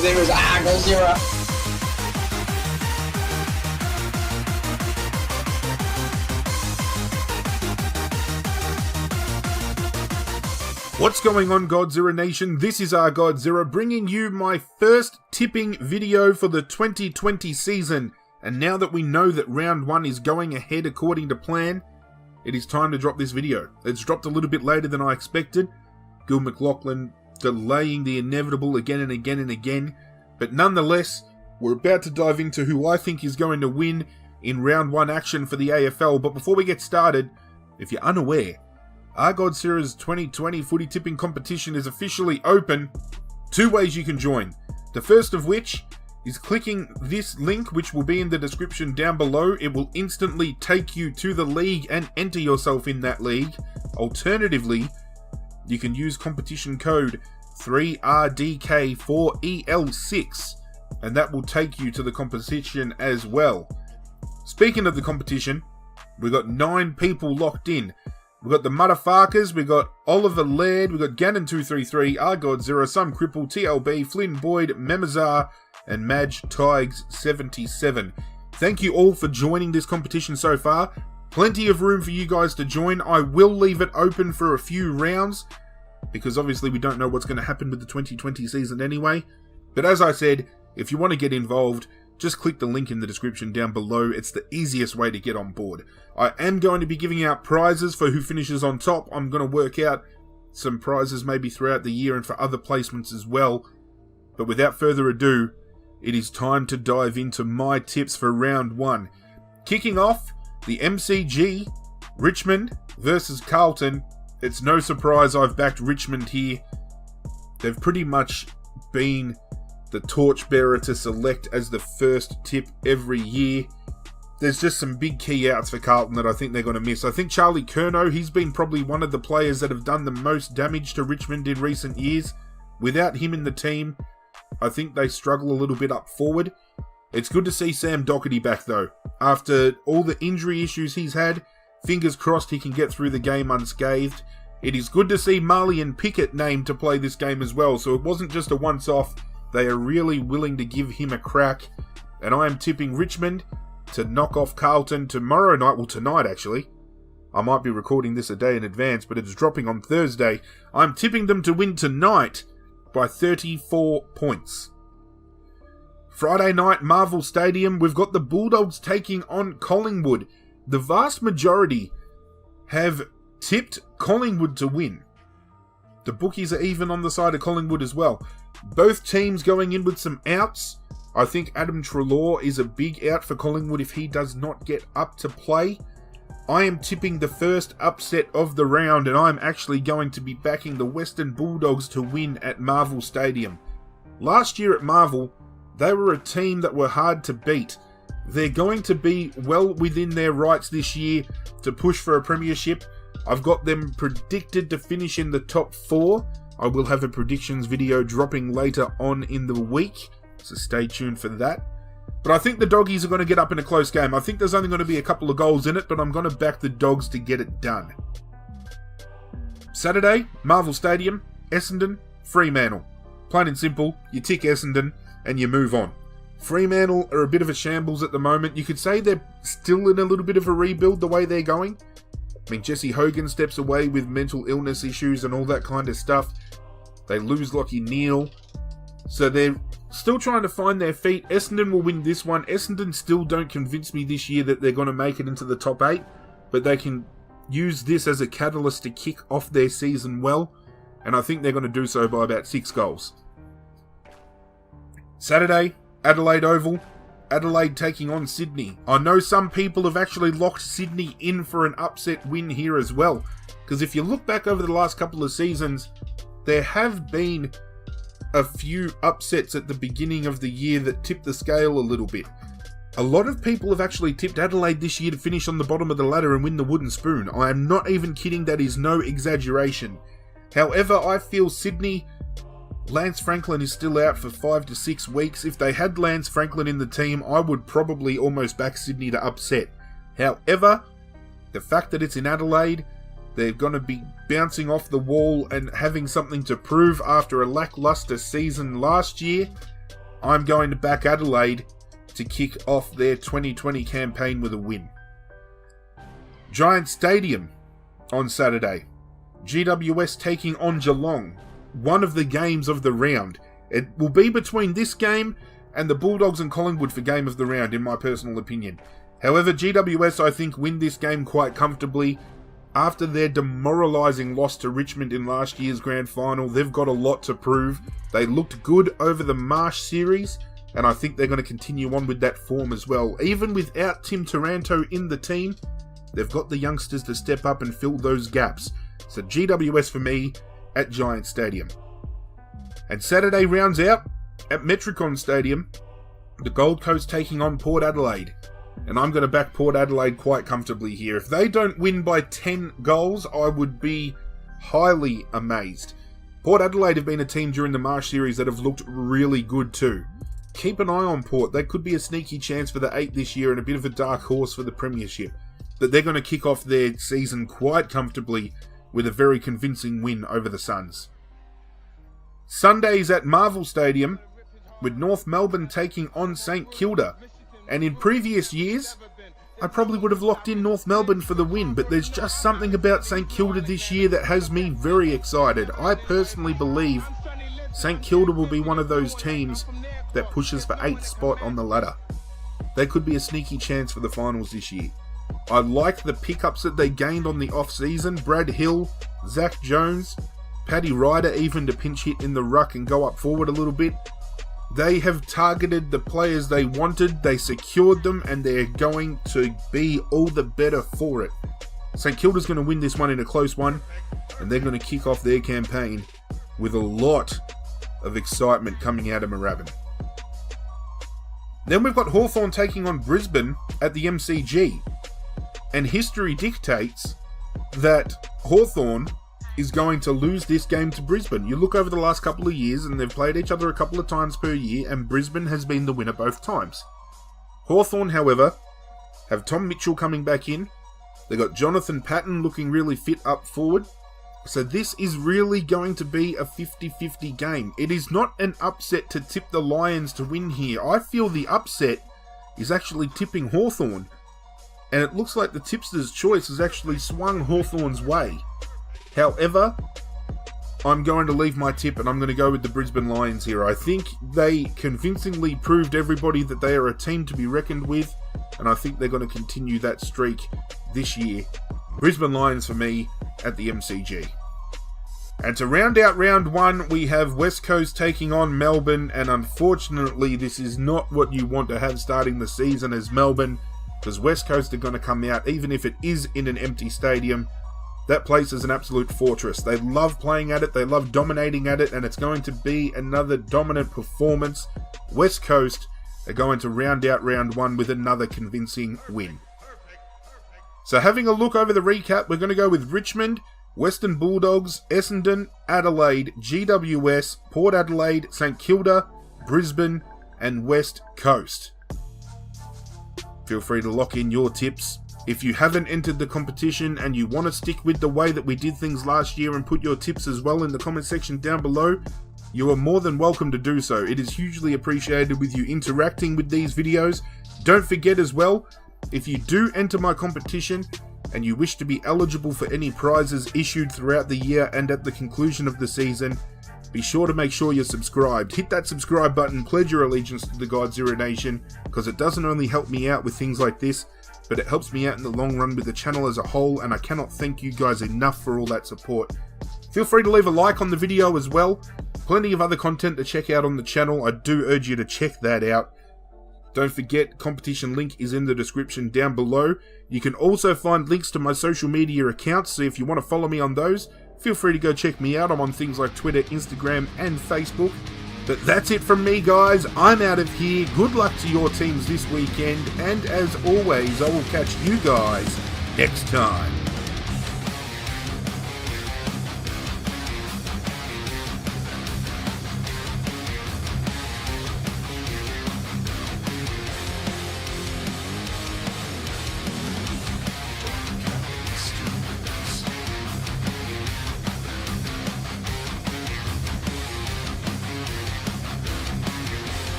his name is Godzilla. What's going on, Godzilla Nation? This is our Godzilla bringing you my first tipping video for the 2020 season. And now that we know that round 1 is going ahead according to plan, it is time to drop this video. It's dropped a little bit later than I expected. Gil McLachlan delaying the inevitable again and again and again. But nonetheless, we're about to dive into who I think is going to win in round 1 action for the AFL. But before we get started, if you're unaware, our Godzilla's 2020 footy tipping competition is officially open. 2 ways you can join. The first of which is clicking this link, which will be in the description down below. It will instantly take you to the league and enter yourself in that league. Alternatively, you can use competition code 3RDK4EL6 and that will take you to the competition as well. Speaking of the competition, we've got 9 people locked in. We've got the Motherfuckers, we've got Oliver Laird, we've got Gannon233, R Godzilla, Some Cripple, TLB, Flynn Boyd, Memazar, and Madge Tiges77. Thank you all for joining this competition so far. Plenty of room for you guys to join. I will leave it open for a few rounds, because obviously we don't know what's going to happen with the 2020 season anyway. But as I said, if you want to get involved, just click the link in the description down below. It's the easiest way to get on board. I am going to be giving out prizes for who finishes on top. I'm going to work out some prizes maybe throughout the year and for other placements as well. But without further ado, it is time to dive into my tips for round 1. Kicking off, the MCG, Richmond versus Carlton. It's no surprise I've backed Richmond here. They've pretty much been the torchbearer to select as the first tip every year. There's just some big key outs for Carlton that I think they're going to miss. I think Charlie Curnow, he's been probably one of the players that have done the most damage to Richmond in recent years. Without him in the team, I think they struggle a little bit up forward. It's good to see Sam Doherty back though. After all the injury issues he's had, fingers crossed he can get through the game unscathed. It is good to see Marley and Pickett named to play this game as well, so it wasn't just a once-off. They are really willing to give him a crack. And I am tipping Richmond to knock off Carlton tomorrow night. Well, tonight actually. I might be recording this a day in advance, but it's dropping on Thursday. I'm tipping them to win tonight by 34 points. Friday night, Marvel Stadium. We've got the Bulldogs taking on Collingwood. The vast majority have tipped Collingwood to win. The bookies are even on the side of Collingwood as well. Both teams going in with some outs. I think Adam Treloar is a big out for Collingwood if he does not get up to play. I am tipping the first upset of the round, and I'm actually going to be backing the Western Bulldogs to win at Marvel Stadium. Last year at Marvel, they were a team that were hard to beat. They're going to be well within their rights this year to push for a premiership. I've got them predicted to finish in the top 4. I will have a predictions video dropping later on in the week, so stay tuned for that. But I think the Doggies are going to get up in a close game. I think there's only going to be a couple of goals in it, but I'm going to back the Dogs to get it done. Saturday, Marvel Stadium, Essendon, Fremantle. Plain and simple, you tick Essendon and you move on. Fremantle are a bit of a shambles at the moment. You could say they're still in a little bit of a rebuild the way they're going. I mean, Jesse Hogan steps away with mental illness issues and all that kind of stuff. They lose Lachie Neale. So they're still trying to find their feet. Essendon will win this one. Essendon still don't convince me this year that they're going to make it into the top 8. But they can use this as a catalyst to kick off their season well. And I think they're going to do so by about 6 goals. Saturday, Adelaide Oval. Adelaide taking on Sydney. I know some people have actually locked Sydney in for an upset win here as well. Because if you look back over the last couple of seasons, there have been a few upsets at the beginning of the year that tipped the scale a little bit. A lot of people have actually tipped Adelaide this year to finish on the bottom of the ladder and win the wooden spoon. I am not even kidding, that is no exaggeration. However, I feel Sydney, Lance Franklin is still out for 5 to 6 weeks. If they had Lance Franklin in the team, I would probably almost back Sydney to upset. However, the fact that it's in Adelaide, they're going to be bouncing off the wall and having something to prove after a lackluster season last year. I'm going to back Adelaide to kick off their 2020 campaign with a win. Giant Stadium on Saturday. GWS taking on Geelong. One of the games of the round. It will be between this game and the Bulldogs and Collingwood for game of the round, in my personal opinion. However, GWS, I think, win this game quite comfortably. After their demoralising loss to Richmond in last year's grand final, they've got a lot to prove. They looked good over the Marsh series, and I think they're going to continue on with that form as well. Even without Tim Taranto in the team, they've got the youngsters to step up and fill those gaps. So GWS for me at Giant Stadium. And Saturday rounds out at Metricon Stadium, the Gold Coast taking on Port Adelaide. And I'm going to back Port Adelaide quite comfortably here. If they don't win by 10 goals, I would be highly amazed. Port Adelaide have been a team during the Marsh series that have looked really good too. Keep an eye on Port. They could be a sneaky chance for the 8 this year and a bit of a dark horse for the premiership. But they're going to kick off their season quite comfortably with a very convincing win over the Suns. Sundays at Marvel Stadium, with North Melbourne taking on St Kilda. And in previous years, I probably would have locked in North Melbourne for the win, but there's just something about St Kilda this year that has me very excited. I personally believe St Kilda will be one of those teams that pushes for 8th spot on the ladder. They could be a sneaky chance for the finals this year. I like the pickups that they gained on the off-season. Brad Hill, Zach Jones, Paddy Ryder even to pinch hit in the ruck and go up forward a little bit. They have targeted the players they wanted, they secured them, and they're going to be all the better for it. St Kilda's going to win this one in a close one, and they're going to kick off their campaign with a lot of excitement coming out of Moorabbin. Then we've got Hawthorn taking on Brisbane at the MCG. And history dictates that Hawthorn is going to lose this game to Brisbane. You look over the last couple of years and they've played each other a couple of times per year, and Brisbane has been the winner both times. Hawthorn, however, have Tom Mitchell coming back in. They got Jonathan Patton looking really fit up forward. So this is really going to be a 50-50 game. It is not an upset to tip the Lions to win here. I feel the upset is actually tipping Hawthorn. And it looks like the tipster's choice has actually swung Hawthorn's way. However, I'm going to leave my tip and I'm going to go with the Brisbane Lions here. I think they convincingly proved everybody that they are a team to be reckoned with, and I think they're going to continue that streak this year. Brisbane Lions for me at the MCG. And to round out round one, we have West Coast taking on Melbourne, and unfortunately this is not what you want to have starting the season as Melbourne, because West Coast are going to come out, even if it is in an empty stadium. That place is an absolute fortress. They love playing at it, they love dominating at it, and it's going to be another dominant performance. West Coast are going to round out round one with another convincing win. So having a look over the recap, we're going to go with Richmond, Western Bulldogs, Essendon, Adelaide, GWS, Port Adelaide, St Kilda, Brisbane, and West Coast. Feel free to lock in your tips. If you haven't entered the competition and you want to stick with the way that we did things last year and put your tips as well in the comment section down below, you are more than welcome to do so. It is hugely appreciated with you interacting with these videos. Don't forget as well, if you do enter my competition and you wish to be eligible for any prizes issued throughout the year and at the conclusion of the season, be sure to make sure you're subscribed. Hit that subscribe button, pledge your allegiance to the Godzilla Nation, because it doesn't only help me out with things like this, but it helps me out in the long run with the channel as a whole, and I cannot thank you guys enough for all that support. Feel free to leave a like on the video as well. Plenty of other content to check out on the channel. I do urge you to check that out. Don't forget, competition link is in the description down below. You can also find links to my social media accounts, so if you want to follow me on those, feel free to go check me out. I'm on things like Twitter, Instagram, and Facebook. But that's it from me, guys. I'm out of here. Good luck to your teams this weekend, and as always, I will catch you guys next time.